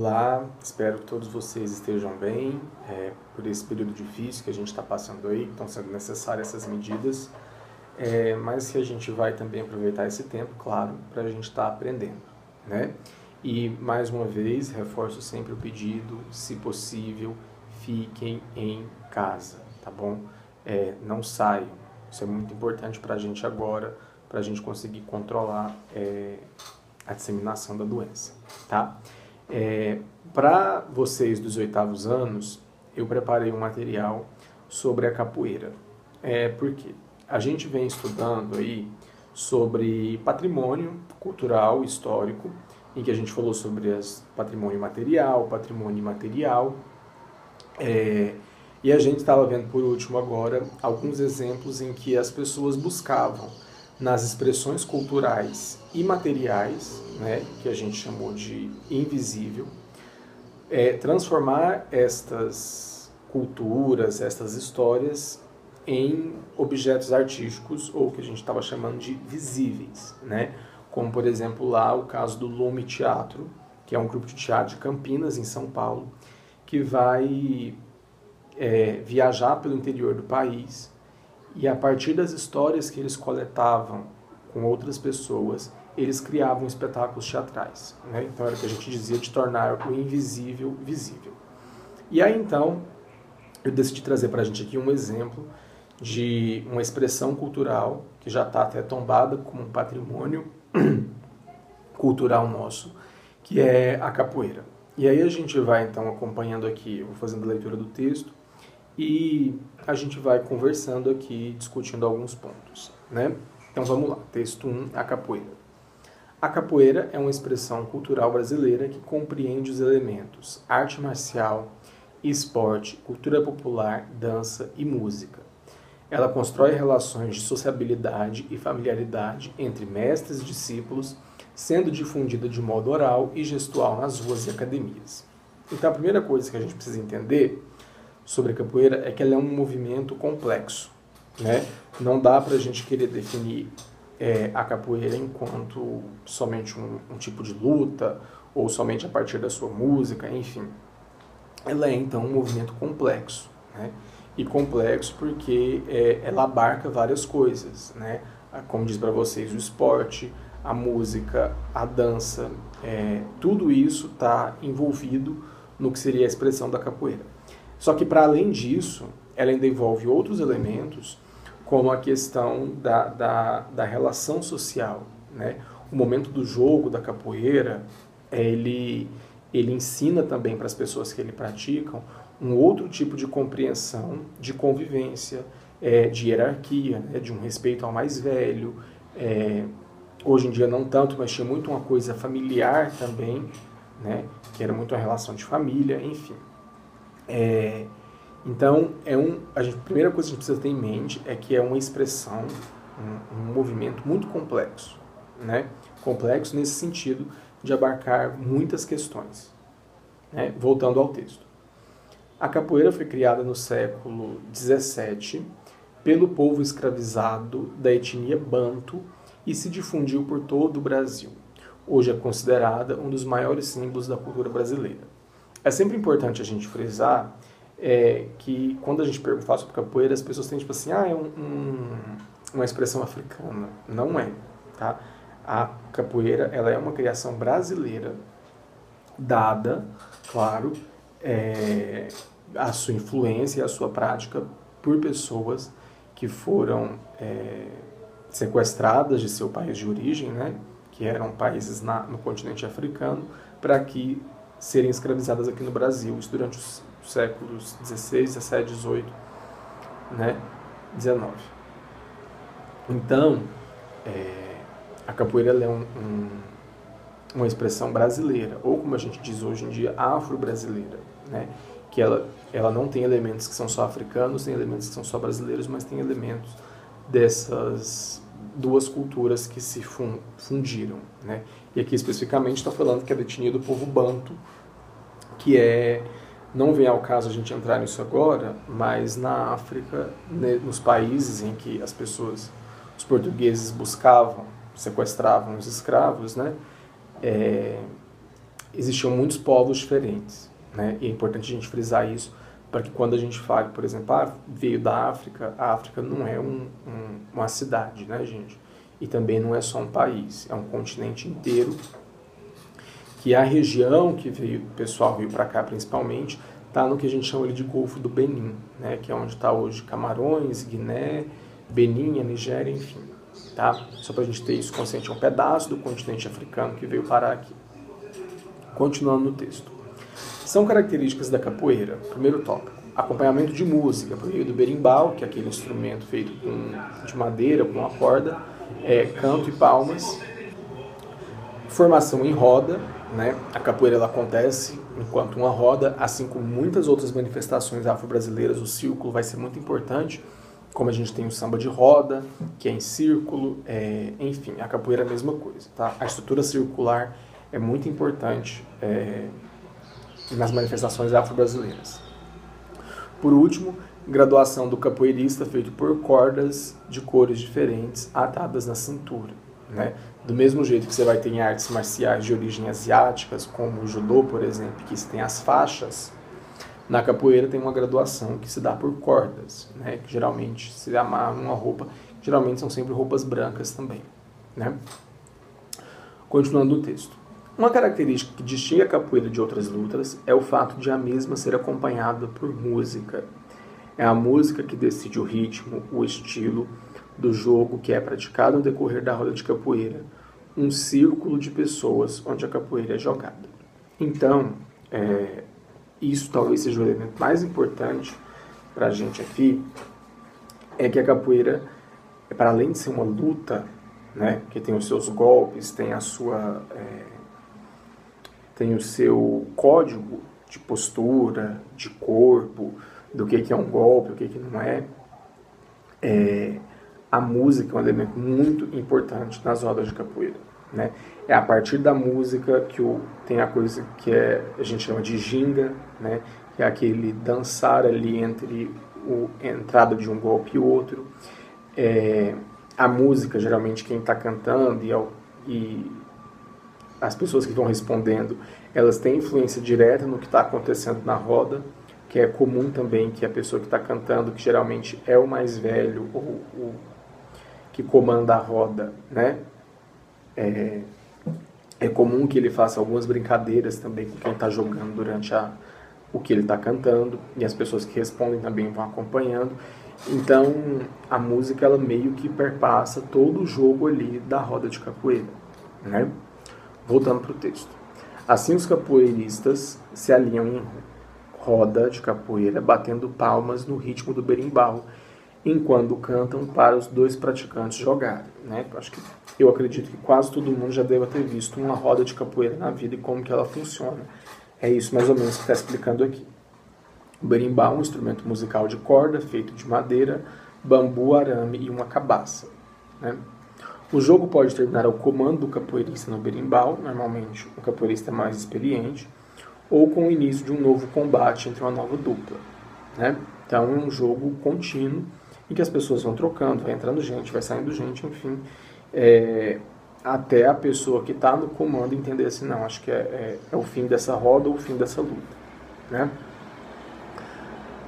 Olá, espero que todos vocês estejam bem por esse período difícil que a gente está passando aí, que estão sendo necessárias essas medidas, mas que a gente vai também aproveitar esse tempo, claro, para a gente estar aprendendo, né? E, mais uma vez, reforço sempre o pedido, se possível, fiquem em casa, tá bom? Não saiam, isso é muito importante para a gente agora, para a gente conseguir controlar a disseminação da doença, tá? Para vocês dos 8º anos, eu preparei um material sobre a capoeira. Por quê? A gente vem estudando aí sobre patrimônio cultural, histórico, em que a gente falou sobre patrimônio material, patrimônio imaterial, e a gente estava vendo por último agora alguns exemplos em que as pessoas buscavam nas expressões culturais imateriais, né, que a gente chamou de invisível, transformar estas culturas, estas histórias em objetos artísticos, ou que a gente estava chamando de visíveis, né? Como, por exemplo, lá o caso do Lume Teatro, que é um grupo de teatro de Campinas, em São Paulo, que vai viajar pelo interior do país e, a partir das histórias que eles coletavam com outras pessoas, eles criavam espetáculos teatrais, né? Então era o que a gente dizia de tornar o invisível visível. E aí então eu decidi trazer para a gente aqui um exemplo de uma expressão cultural que já está até tombada como um patrimônio cultural nosso, que é a capoeira. E aí a gente vai então acompanhando aqui, eu vou fazendo a leitura do texto e a gente vai conversando aqui, discutindo alguns pontos, né? Então vamos lá, texto 1, a capoeira. A capoeira é uma expressão cultural brasileira que compreende os elementos arte marcial, esporte, cultura popular, dança e música. Ela constrói relações de sociabilidade e familiaridade entre mestres e discípulos, sendo difundida de modo oral e gestual nas ruas e academias. Então a primeira coisa que a gente precisa entender sobre a capoeira é que ela é um movimento complexo, né? Não dá para a gente querer definir a capoeira enquanto somente um tipo de luta ou somente a partir da sua música, enfim. Ela é então um movimento complexo, né? E complexo porque ela abarca várias coisas, né? Como diz para vocês, o esporte, a música, a dança, tudo isso está envolvido no que seria a expressão da capoeira. Só que, para além disso, ela ainda envolve outros elementos, como a questão da relação social, né? O momento do jogo da capoeira, ele ensina também para as pessoas que ele praticam um outro tipo de compreensão, de convivência, de hierarquia, né? De um respeito ao mais velho. Hoje em dia não tanto, mas tinha muito uma coisa familiar também, né? Que era muito a relação de família, enfim. Então, a primeira coisa que a gente precisa ter em mente é que é uma expressão, um movimento muito complexo, né? Complexo nesse sentido de abarcar muitas questões, né? Voltando ao texto. A capoeira foi criada no século XVII pelo povo escravizado da etnia Banto e se difundiu por todo o Brasil. Hoje é considerada um dos maiores símbolos da cultura brasileira. É sempre importante a gente frisar que quando a gente fala sobre capoeira, as pessoas têm tipo assim, uma expressão africana. Não é, tá? A capoeira, ela é uma criação brasileira, dada, claro, a sua influência e a sua prática por pessoas que foram sequestradas de seu país de origem, né? Que eram países no continente africano, para que serem escravizadas aqui no Brasil, isso durante os séculos XVI, XVII, XVIII, né, XIX. Então, a capoeira ela é uma expressão brasileira, ou como a gente diz hoje em dia, afro-brasileira, né, que ela não tem elementos que são só africanos, tem elementos que são só brasileiros, mas tem elementos dessas duas culturas que se fundiram, né? E aqui especificamente está falando que é da etnia do povo Banto, que não vem ao caso a gente entrar nisso agora, mas na África, nos países em que os portugueses buscavam, sequestravam os escravos, né? existiam muitos povos diferentes, né? E é importante a gente frisar isso para que quando a gente fale, por exemplo, veio da África, a África não é uma cidade, né, gente? E também não é só um país, é um continente inteiro, que a região que veio, o pessoal veio para cá principalmente, está no que a gente chama de Golfo do Benin, né? Que é onde está hoje Camarões, Guiné, Benin, a Nigéria, enfim. Tá? Só para a gente ter isso consciente, é um pedaço do continente africano que veio parar aqui. Continuando no texto. São características da capoeira. Primeiro tópico. Acompanhamento de música, por meio do berimbau, que é aquele instrumento feito de madeira, com uma corda, canto e palmas. Formação em roda, né? A capoeira ela acontece enquanto uma roda, assim como muitas outras manifestações afro-brasileiras, o círculo vai ser muito importante, como a gente tem o samba de roda, que é em círculo, enfim, a capoeira é a mesma coisa, tá? A estrutura circular é muito importante nas manifestações afro-brasileiras. Por último, graduação do capoeirista feito por cordas de cores diferentes atadas na cintura, né? Do mesmo jeito que você vai ter em artes marciais de origem asiáticas, como o judô, por exemplo, que tem as faixas, na capoeira tem uma graduação que se dá por cordas, né? Que geralmente se amarra numa roupa, geralmente são sempre roupas brancas também, né? Continuando o texto. Uma característica que distingue a capoeira de outras lutas é o fato de a mesma ser acompanhada por música. É a música que decide o ritmo, o estilo do jogo que é praticado no decorrer da roda de capoeira, um círculo de pessoas onde a capoeira é jogada. Então, isso talvez seja o elemento mais importante para a gente aqui, é que a capoeira, para além de ser uma luta, né, que tem os seus golpes, tem a sua... tem o seu código de postura, de corpo, do que é um golpe, o que não é. A música é um elemento muito importante nas rodas de capoeira, né? É a partir da música que tem a coisa que a gente chama de ginga, né? Que é aquele dançar ali entre a entrada de um golpe e outro. A música, geralmente, quem está cantando e as pessoas que vão respondendo, elas têm influência direta no que está acontecendo na roda, que é comum também que a pessoa que está cantando, que geralmente é o mais velho ou o que comanda a roda, né? É comum que ele faça algumas brincadeiras também com quem está jogando durante o que ele está cantando, e as pessoas que respondem também vão acompanhando. Então, a música ela meio que perpassa todo o jogo ali da roda de capoeira, né? Voltando para o texto. Assim, os capoeiristas se alinham em roda de capoeira, batendo palmas no ritmo do berimbau, enquanto cantam para os dois praticantes jogarem, né? Eu acredito que quase todo mundo já deve ter visto uma roda de capoeira na vida e como que ela funciona. É isso mais ou menos que está explicando aqui. O berimbau é um instrumento musical de corda feito de madeira, bambu, arame e uma cabaça, né? O jogo pode terminar ao comando do capoeirista no berimbau, normalmente o capoeirista é mais experiente, ou com o início de um novo combate entre uma nova dupla, né? Então é um jogo contínuo em que as pessoas vão trocando, vai entrando gente, vai saindo gente, enfim, até a pessoa que está no comando entender assim, não, acho que é o fim dessa roda ou o fim dessa luta, né?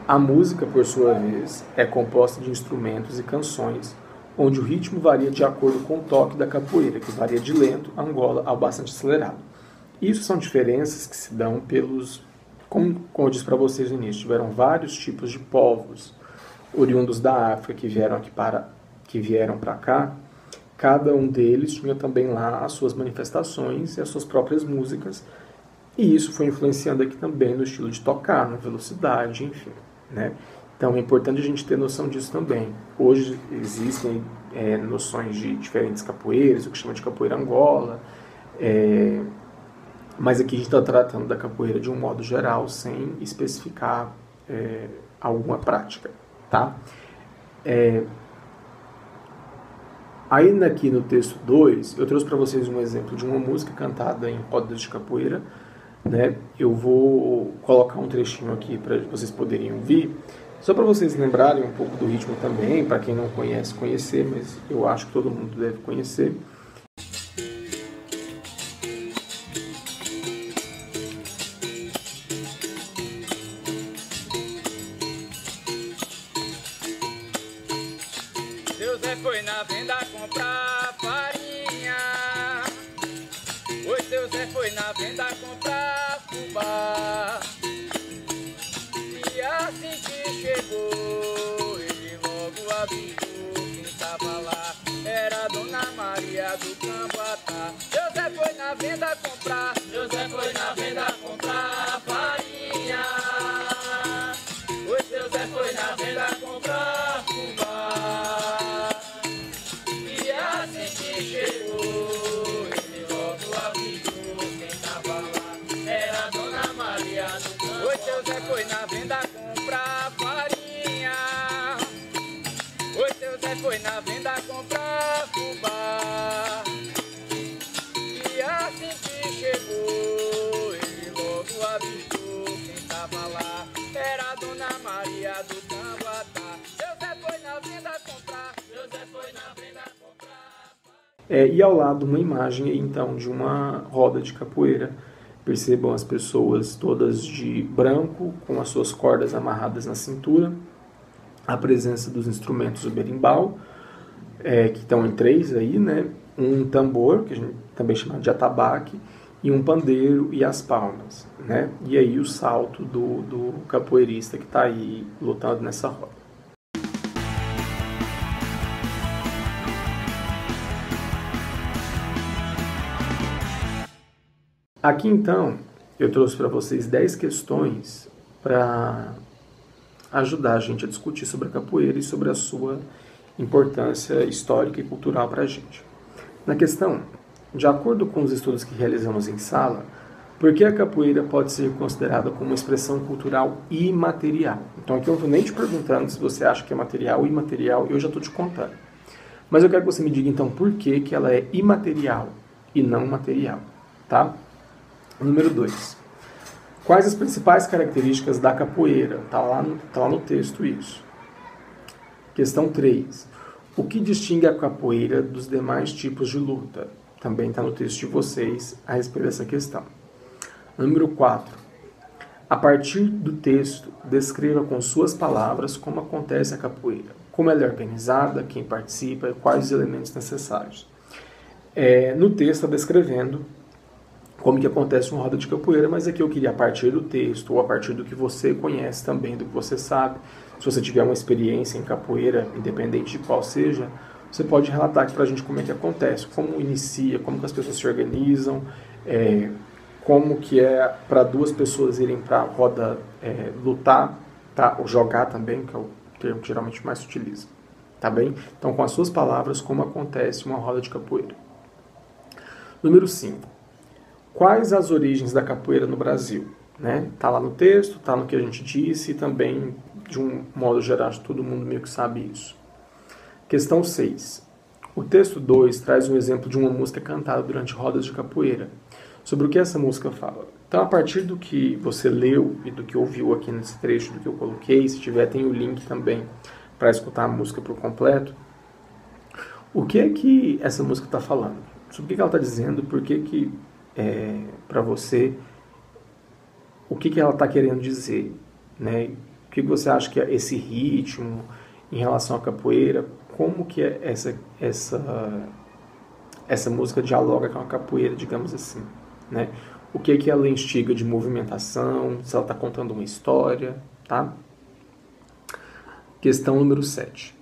A música, por sua vez, é composta de instrumentos e canções, onde o ritmo varia de acordo com o toque da capoeira, que varia de lento a Angola ao bastante acelerado. Isso são diferenças que se dão como eu disse para vocês no início, tiveram vários tipos de povos oriundos da África que vieram para cá. Cada um deles tinha também lá as suas manifestações e as suas próprias músicas, e isso foi influenciando aqui também no estilo de tocar, na velocidade, enfim, né? Então é importante a gente ter noção disso também. Hoje existem noções de diferentes capoeiras, o que chama de capoeira Angola, mas aqui a gente está tratando da capoeira de um modo geral, sem especificar alguma prática, tá? Ainda aqui no texto 2, eu trouxe para vocês um exemplo de uma música cantada em rodas de capoeira, né? Eu vou colocar um trechinho aqui para vocês poderem ouvir, só para vocês lembrarem um pouco do ritmo também, para quem não conhece, conhecer, mas eu acho que todo mundo deve conhecer. na venda comprar fubá. E assim que chegou, ele logo avisou quem tava lá. Era Dona Maria do Camboatá. José foi na venda comprar, José foi na venda comprar farinha. O seu Zé foi na venda comprar fubá. E assim que chegou, ele logo avisou quem tava lá. Era Dona Maria do Camboatá. O seu Zé foi na venda comprar farinha. O seu Zé foi na venda comprar fubá. E assim que chegou, ele logo avisou quem tava lá. Era Dona Maria do Camboatá. José foi na venda comprar, José foi na venda comprar. E ao lado uma imagem, então, de uma roda de capoeira. Percebam as pessoas todas de branco, com as suas cordas amarradas na cintura. A presença dos instrumentos do berimbau, que estão em 3 aí, né? Um tambor, que a gente também chama de atabaque, e um pandeiro e as palmas, né? E aí o salto do capoeirista que está aí lutando nessa roda. Aqui então eu trouxe para vocês 10 questões para ajudar a gente a discutir sobre a capoeira e sobre a sua importância histórica e cultural para a gente. Na questão, de acordo com os estudos que realizamos em sala, por que a capoeira pode ser considerada como uma expressão cultural imaterial? Então aqui eu não estou nem te perguntando se você acha que é material ou imaterial, eu já estou te contando. Mas eu quero que você me diga então por que ela é imaterial e não material, tá? Número 2. Quais as principais características da capoeira? Tá lá no texto isso. Questão 3. O que distingue a capoeira dos demais tipos de luta? Também está no texto de vocês a respeito dessa questão. Número 4. A partir do texto, descreva com suas palavras como acontece a capoeira. Como ela é organizada, quem participa e quais os elementos necessários. No texto está descrevendo como que acontece uma roda de capoeira, mas aqui eu queria a partir do texto, ou a partir do que você conhece também, do que você sabe. Se você tiver uma experiência em capoeira, independente de qual seja, você pode relatar aqui pra gente como é que acontece, como inicia, como que as pessoas se organizam, como que é para 2 pessoas irem para a roda lutar, tá? Ou jogar também, que é o termo que geralmente mais se utiliza. Tá bem? Então, com as suas palavras, como acontece uma roda de capoeira. Número 5. Quais as origens da capoeira no Brasil? Né? Tá lá no texto, tá no que a gente disse e também, de um modo geral, todo mundo meio que sabe isso. Questão 6. O texto 2 traz um exemplo de uma música cantada durante rodas de capoeira. Sobre o que essa música fala? Então, a partir do que você leu e do que ouviu aqui nesse trecho, do que eu coloquei, se tiver, tem o link também para escutar a música por completo. O que é que essa música está falando? Sobre o que ela está dizendo? Por que para você, o que ela está querendo dizer, né? O que você acha que é esse ritmo em relação à capoeira? Como que essa música dialoga com a capoeira, digamos assim, né? O que ela instiga de movimentação, se ela está contando uma história, tá? Questão número 7.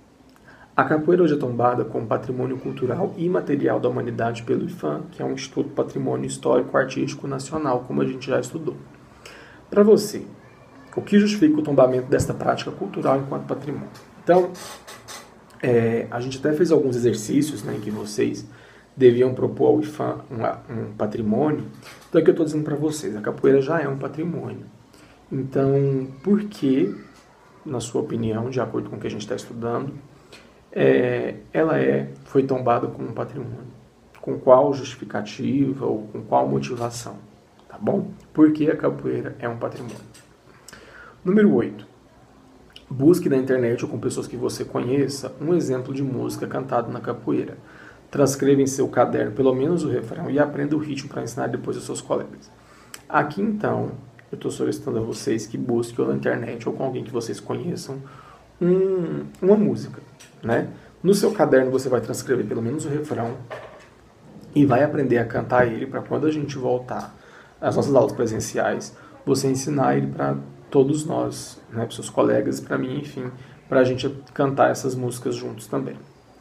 A capoeira hoje é tombada como patrimônio cultural e imaterial da humanidade pelo IPHAN, que é um Instituto Patrimônio Histórico Artístico Nacional, como a gente já estudou. Para você, o que justifica o tombamento desta prática cultural enquanto patrimônio? Então, a gente até fez alguns exercícios, né, em que vocês deviam propor ao IPHAN um patrimônio. Então, aqui eu estou dizendo para vocês, a capoeira já é um patrimônio. Então, por que, na sua opinião, de acordo com o que a gente está estudando, ela foi tombada como um patrimônio? Com qual justificativa ou com qual motivação? Tá bom? Por que a capoeira é um patrimônio? Número 8. Busque na internet ou com pessoas que você conheça um exemplo de música cantada na capoeira. Transcreva em seu caderno pelo menos o refrão e aprenda o ritmo para ensinar depois aos seus colegas. Aqui então, eu estou solicitando a vocês que busquem ou na internet ou com alguém que vocês conheçam uma música, né? No seu caderno você vai transcrever pelo menos o refrão e vai aprender a cantar ele para quando a gente voltar as nossas aulas presenciais, você ensinar ele para todos nós, né, para seus colegas, para mim, enfim, para a gente cantar essas músicas juntos também,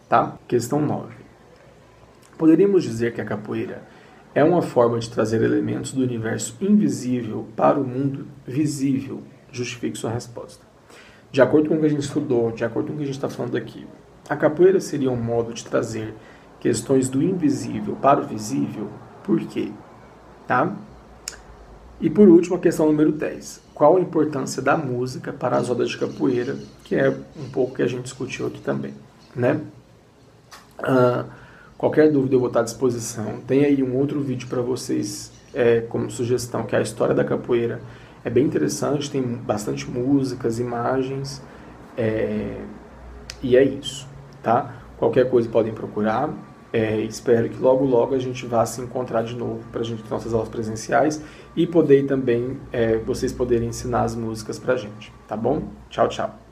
tá? Questão 9. Poderíamos dizer que a capoeira é uma forma de trazer elementos do universo invisível para o mundo visível? Justifique sua resposta. De acordo com o que a gente estudou, de acordo com o que a gente está falando aqui, a capoeira seria um modo de trazer questões do invisível para o visível? Por quê? Tá? E por último, a questão número 10. Qual a importância da música para as rodas de capoeira? Que é um pouco que a gente discutiu aqui também, né? Qualquer dúvida eu vou estar à disposição. Tem aí um outro vídeo para vocês como sugestão, que é a história da capoeira. É bem interessante, tem bastante músicas, imagens, e é isso, tá? Qualquer coisa podem procurar. Espero que logo logo a gente vá se encontrar de novo para a gente ter nossas aulas presenciais e poder também vocês poderem ensinar as músicas pra gente, tá bom? Tchau, tchau.